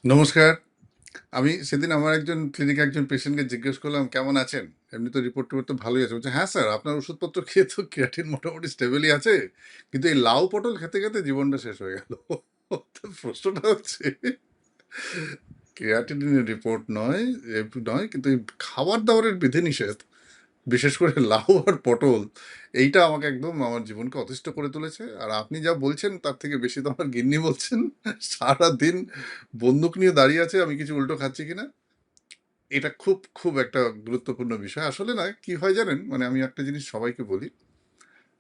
নমস্কার। আমি সেদিন আমার একজন ক্লিনিকে একজন পেশেন্টকে জিজ্ঞেস করলাম, "কেমন আছেন? এমনি তো রিপোর্ট-টিপোর্ট তো ভালোই আছে।" বলছে, "হ্যাঁ স্যার, আপনার ওষুধপত্র খেয়ে তো ক্রিয়াটিন মোটামুটি স্টেবলই আছে। কিন্তু এই লাউ পটল খেতে, খেতে জীবনটা শেষ হয়ে গেল।" তো প্রশ্নটা হচ্ছে ক্রিয়াটিনিনের রিপোর্ট নয়, নয় কিন্তু এই খাবার-দাবারের বিধিনিষেধ, বিশেষ করে লাউ আর পটল, এইটা আমাকে একদম আমার জীবনকে অতিষ্ঠ করে তুলেছে। আর আপনি যা বলছেন তার থেকে বেশি তো আমার গিন্নি বলছেন। সারাদিন বন্দুক নিয়ে দাঁড়িয়ে আছে আমি কিছু উল্টো খাচ্ছি কিনা। এটা খুব, খুব একটা গুরুত্বপূর্ণ বিষয়। আসলে না কি হয় জানেন? মানে আমি একটা জিনিস সবাইকে বলি।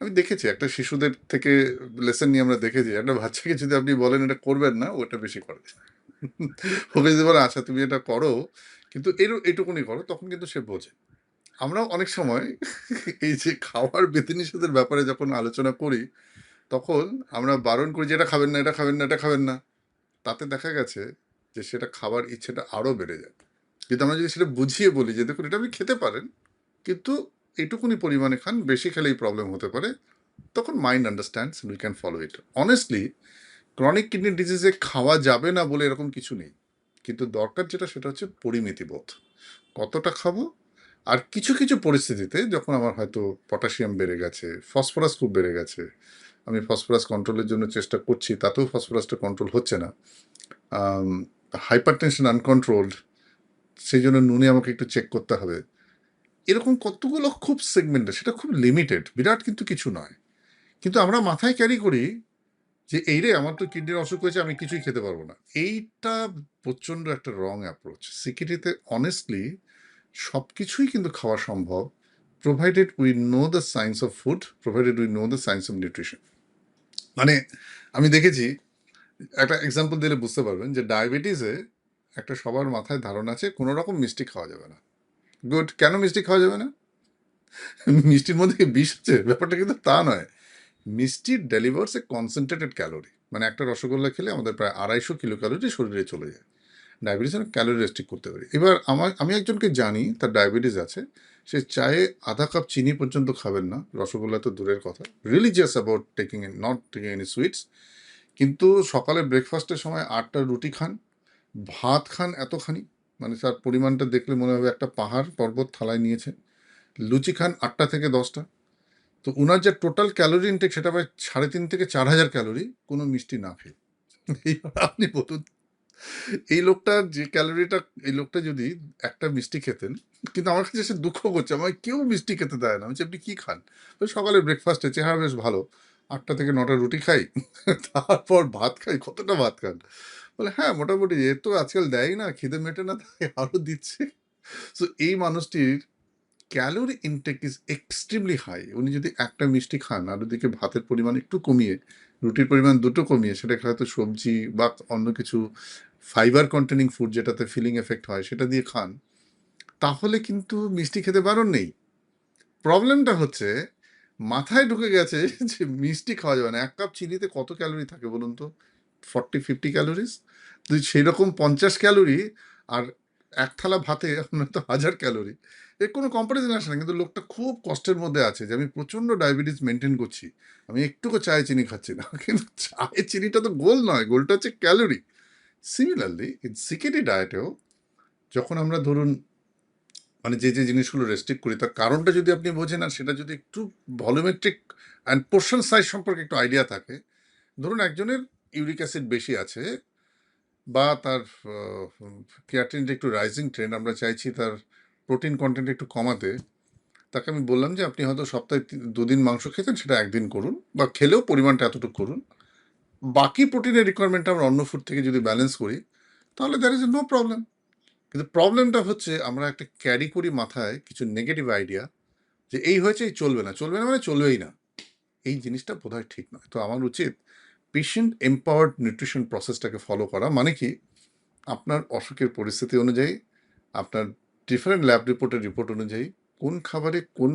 আমি দেখেছি একটা শিশুদের থেকে লেসন নিয়ে আমরা দেখেছি। একটা বাচ্চাকে যদি আপনি বলেন এটা করবেন না, ও এটা বেশি করে। ওকে যদি বলেন আচ্ছা তুমি এটা করো, কিন্তু এইটুকুনি করো তখন কিন্তু সে বোঝে। আমরাও অনেক সময় এই যে খাওয়ার বিধিনিষেধের ব্যাপারে যখন আলোচনা করি, তখন আমরা বারণ করি যে এটা খাবেন না, এটা খাবেন না, এটা খাবেন না। তাতে দেখা গেছে যে সেটা খাবার ইচ্ছেটা আরো বেড়ে যায়। কিন্তু আমরা যদি সেটা বুঝিয়ে বলি যে দেখুন এটা আপনি খেতে পারেন, কিন্তু এইটুকুনি পরিমাণে খান, বেশি খেলেই প্রবলেম হতে পারে। তখন mind understands we can follow it. Honestly chronic kidney ডিজিজে খাওয়া যাবে না বলে এরকম কিছু নেই। কিন্তু দরকার যেটা সেটা হচ্ছে পরিমিতিবোধ। কতটা খাবো? আর কিছু, কিছু পরিস্থিতিতে যখন আমার হয়তো পটাশিয়াম বেড়ে গেছে, ফসফরাস খুব বেড়ে গেছে। আমি ফসফরাস কন্ট্রোলের জন্য চেষ্টা করছি, তাতেও ফসফরাসটা কন্ট্রোল হচ্ছে না। আম হাইপারটেনশন আনকন্ট্রোলড, সেইজন্য নুনে আমাকে একটু চেক করতে হবে। এরকম কতগুলো খুব সেগমেন্টে, সেটা খুব লিমিটেড, বিরাট কিন্তু কিছু নয়। কিন্তু আমরা মাথায় ক্যারি করি যে এই রে আমার তো কিডনির অসুখ হয়েছে আমি কিছুই খেতে পারবো না। এইটা প্রচণ্ড একটা রং অ্যাপ্রোচ। সিকিডিতে অনেস্টলি সবকিছুই কিন্তু খাওয়া সম্ভব, provided we know the science of food, provided we know the science of nutrition. মানে আমি দেখেছি, একটা এক্সাম্পল দিলে বুঝতে পারবেন যে ডায়াবেটিসে একটা সবার মাথায় ধারণা আছে কোনো রকম মিষ্টি খাওয়া যাবে না। গুড, কেন মিষ্টি খাওয়া যাবে না? মিষ্টির মধ্যে কি বিষ আছে? ব্যাপারটা কিন্তু তা নয়। মিষ্টি ডেলিভার্স এ কনসেন্ট্রেটেড ক্যালোরি, মানে একটা রসগোল্লা খেলে আমাদের প্রায় 250 কিলো ক্যালোরি শরীরে চলে যায়। ডায়াবেটিস ক্যালোরি রেস্ট্রিক্ট করতে পারি। এবার আমি একজনকে জানি তার ডায়াবেটিস আছে, সে চায়ে আধা কাপ চিনি পর্যন্ত খাবেন না, রসগোল্লা তো দূরের কথা, religious about taking not taking any sweets. কিন্তু সকালে ব্রেকফাস্টের সময় 8টা রুটি খান, ভাত খান এতখানি, মানে তার পরিমাণটা দেখলে মনে হবে একটা পাহাড় পর্বত থালায় নিয়েছেন। লুচি খান 8টা থেকে 10টা। তো উনার যে টোটাল ক্যালোরি ইনটেক সেটা প্রায় 3.5 থেকে 4,000 ক্যালোরি কোনো মিষ্টি না খেয়ে। এইবার আপনি বলুন, এই লোকটার যে ক্যালোরিটা, এই লোকটা যদি একটা মিষ্টি খেতেন, কিন্তু আমার কাছে সে দুঃখ করছে, আমায় কেউ মিষ্টি খেতে দেয় না। আমি বলছি, "আপনি কি খান?" বলে, "সকালে ব্রেকফাস্টে চেহারা বেশ ভালো। 8টা থেকে 9টা রুটি খাই, তারপর ভাত খাই।" "কতটা ভাত খান?" বলে, "হ্যাঁ, মোটামুটি এ তো আজকাল দেয়ই না, খিদে মেটে না তাই আরো দিচ্ছে।" সো এই মানুষটির calorie intake is extremely high. উনি যদি একটা মিষ্টি খান আর ওদিকে ভাতের পরিমাণ একটু কমিয়ে, রুটির পরিমাণ দুটো কমিয়ে, সেটাকে হয়তো সবজি বা অন্য কিছু ফাইবার কন্টেনিং ফুড যেটাতে ফিলিং এফেক্ট হয় সেটা দিয়ে খান, তাহলে কিন্তু মিষ্টি খেতে বারণ নেই। প্রবলেমটা হচ্ছে মাথায় ঢুকে গেছে যে মিষ্টি খাওয়া যাবে না। ১ কাপ চিনিতে কত ক্যালোরি থাকে বলুন তো? 40-50 ক্যালোরিজ। তো সেইরকম ৫০ ক্যালোরি আর ১ থালা ভাতে আপনার তো ১,০০০ ক্যালোরি। এর কোনো কম্পারিজন আসে না। কিন্তু লোকটা খুব কষ্টের মধ্যে আছে যে আমি প্রচণ্ড ডায়াবেটিস মেইনটেইন করছি। আমি একটুকু চায়ে চিনি খাচ্ছি না। কিন্তু চায়ে চিনিটা তো গোল নয়, গোলটা হচ্ছে ক্যালোরি। সিমিলারলি ইন সিকেডি ডায়েটেও যখন আমরা ধরুন মানে যে জিনিসগুলো রেস্ট্রিক্ট করি তার কারণটা যদি আপনি বোঝেন আর সেটা যদি একটু ভলিউমেট্রিক অ্যান্ড পোর্শন সাইজ সম্পর্কে একটু আইডিয়া থাকে, ধরুন একজনের ইউরিক অ্যাসিড বেশি আছে বা তার ক্রিয়াটিনটা একটু রাইজিং ট্রেন্ড, আমরা চাইছি তার প্রোটিন কন্টেন্ট একটু কমাতে, তাকে আমি বললাম যে আপনি হয়তো সপ্তাহে 2 দিন মাংস খেতেন, সেটা 1 দিন করুন বা খেলেও পরিমাণটা এতটুকু করুন, বাকি প্রোটিনের রিকোয়ারমেন্টটা আমরা অন্য ফুড থেকে যদি ব্যালেন্স করি তাহলে দ্যার ইজ নো প্রবলেম। কিন্তু প্রবলেমটা হচ্ছে আমরা একটা ক্যারি করি মাথায় কিছু নেগেটিভ আইডিয়া যে এই হয়েছে, এই চলবে না, চলবে না মানে চলবেই না। এই জিনিসটা বোধহয় ঠিক নয়। তো আমার উচিত পেশেন্ট এম্পাওয়ার্ড নিউট্রিশন প্রসেসটাকে ফলো করা। মানে কি? আপনার অসুখের পরিস্থিতি অনুযায়ী, আপনার ডিফারেন্ট ল্যাব রিপোর্টের রিপোর্ট অনুযায়ী কোন খাবারে কোন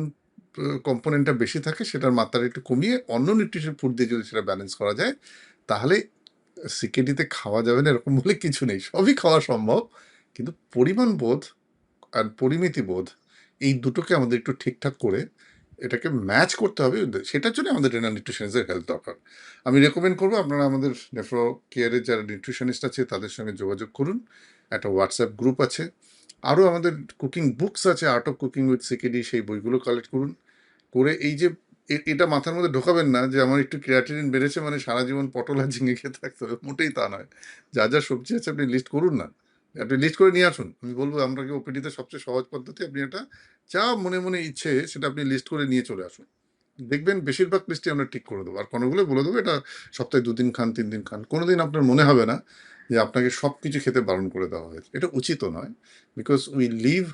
কম্পোনেন্টটা বেশি থাকে সেটার মাত্রাটা একটু কমিয়ে অন্য নিউট্রিশন ফুড দিয়ে যদি সেটা ব্যালেন্স করা যায়, তাহলে সিকেডিতে খাওয়া যাবে না এরকম বলে কিছু নেই। সবই খাওয়া সম্ভব। কিন্তু পরিমাণ বোধ আর পরিমিতি বোধ, এই দুটোকে আমাদের একটু ঠিকঠাক করে এটাকে ম্যাচ করতে হবে, সেটার জন্য আমাদের রেনাল নিউট্রিশনিস্টের হেল্প দরকার। আমি রেকমেন্ড করবো আপনারা আমাদের নেফ্রো কেয়ারের যারা নিউট্রিশনিস্ট আছে তাদের সঙ্গে যোগাযোগ করুন। একটা হোয়াটসঅ্যাপ গ্রুপ আছে, আরও আমাদের কুকিং বুকস আছে, art of cooking with CKD, সেই বইগুলো কালেক্ট করুন। করে এই যে এটা মাথার মধ্যে ঢোকাবেন না যে আমার একটু ক্রিয়াটিনিন বেড়েছে মানে সারা জীবন পটল আর ঝিঙে খেতে থাকতে হবে, মোটেই তা নয়। যা যা সবজি আছে আপনি লিস্ট করুন না, আপনি লিস্ট করে নিয়ে আসুন। আমি বলবো আপনাকে ওপিডিতে সবচেয়ে সহজ পদ্ধতি, আপনি এটা যা মনে মনে ইচ্ছে সেটা আপনি লিস্ট করে নিয়ে চলে আসুন। দেখবেন বেশিরভাগ লিস্টই আমরা ঠিক করে দেবো, আর কোনোগুলো বলে দেবো এটা সপ্তাহে 2 দিন খান, 3 দিন খান। কোনোদিন আপনার মনে হবে না যে আপনাকে সব কিছু খেতে বারণ করে দেওয়া হয়েছে, এটা উচিতও নয়। Because we live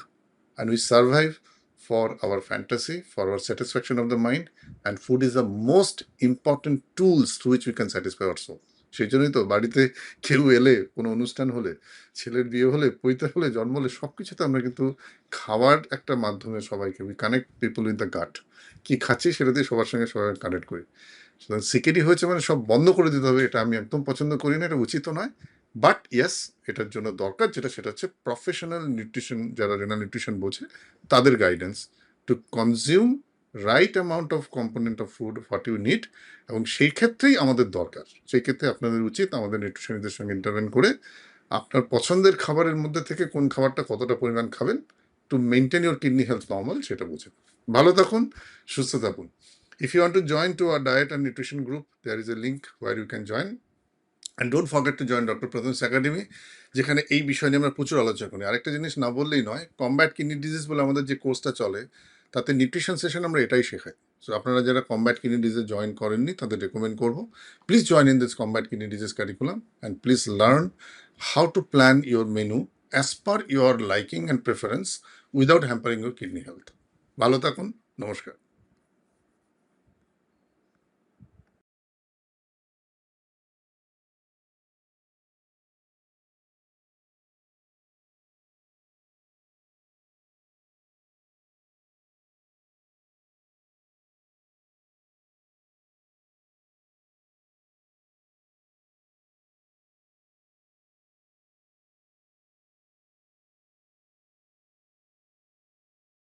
and we survive for our fantasy, for our satisfaction of the mind, and food is the most important tools through which we can satisfy our soul. সেই জন্যই তো বাড়িতে কেউ এলে, কোনো অনুষ্ঠান হলে, ছেলের বিয়ে হলে, পৈতে হলে, জন্ম হলে, সব কিছুতে আমরা কিন্তু খাওয়ার একটা মাধ্যমে সবাইকে we connect people with the gut. কি খাচ্ছি সেটা দিয়ে সবার সঙ্গে সবাই কানেক্ট করি। সুতরাং সিকেডি হয়েছে মানে সব বন্ধ করে দিতে হবে, এটা আমি একদম পছন্দ করি না, এটা উচিত নয়। বাট ইয়েস, এটার জন্য দরকার সেটা হচ্ছে প্রফেশনাল নিউট্রিশন, যারা রেনাল নিউট্রিশন বোঝে তাদের guidance to consume right amount of component of food what you need. এবং সেই ক্ষেত্রেই আমাদের দরকার, সেই ক্ষেত্রে আপনাদের উচিত আমাদের নিউট্রিশনিস্টদের সঙ্গে ইন্টারভেন করে আপনার পছন্দের খাবারের মধ্যে থেকে কোন খাবারটা কতটা পরিমাণ খাবেন to maintain your kidney health normal, সেটা বুঝে। ভালো থাকুন, সুস্থ থাকুন। If you want to join to our diet and nutrition group, there is a link where you can join. And don't forget to join doctor Prathamesh academy, যেখানে এই বিষয় নিয়ে আমরা প্রচুর আলোচনা করি। আরেকটা জিনিস না বললেই নয়, কমব্যাট কিডনি ডিজিজ বলে আমাদের যে কোর্সটা চলে, তাতে নিউট্রিশন সেশন আমরা এটাই শেখাই। সো আপনারা যারা কমব্যাট কিডনি ডিজিজ জয়েন করেননি তাদের রেকমেন্ড করবো, please join in this combat kidney disease curriculum and please learn how to plan your menu as per your liking and preference without hampering your kidney health. ভালো থাকুন, নমস্কার।